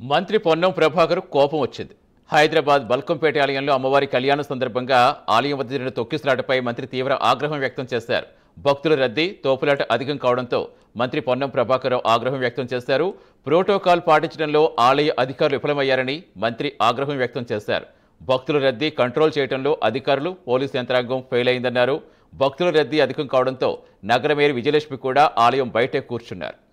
మంత్రి పొన్నం ప్రభాకర్ కోపం వచ్చింది. హైదరాబాద్ బల్కంపేట ఆలయంలో అమ్మవారి కళ్యాణం సందర్భంగా ఆలయం వద్ద జరిగిన తొక్కిసలాటపై మంత్రి తీవ్ర ఆగ్రహం వ్యక్తం చేశారు. భక్తుల రద్దీ, తోపులాట అధికం కావడంతో మంత్రి పొన్నం ప్రభాకర్ ఆగ్రహం వ్యక్తం చేశారు. ప్రోటోకాల్ పాటించడంలో ఆలయ అధికారులు విఫలమయ్యారని మంత్రి ఆగ్రహం వ్యక్తం చేశారు. భక్తుల రద్దీ కంట్రోల్ చేయడంలో అధికారులు, పోలీసు యంత్రాంగం ఫెయిల్ అయిందన్నారు. భక్తుల రద్దీ అధికం కావడంతో నగర మేయర్ విజయలక్ష్మి కూడా ఆలయం బయటే కూర్చున్నారు.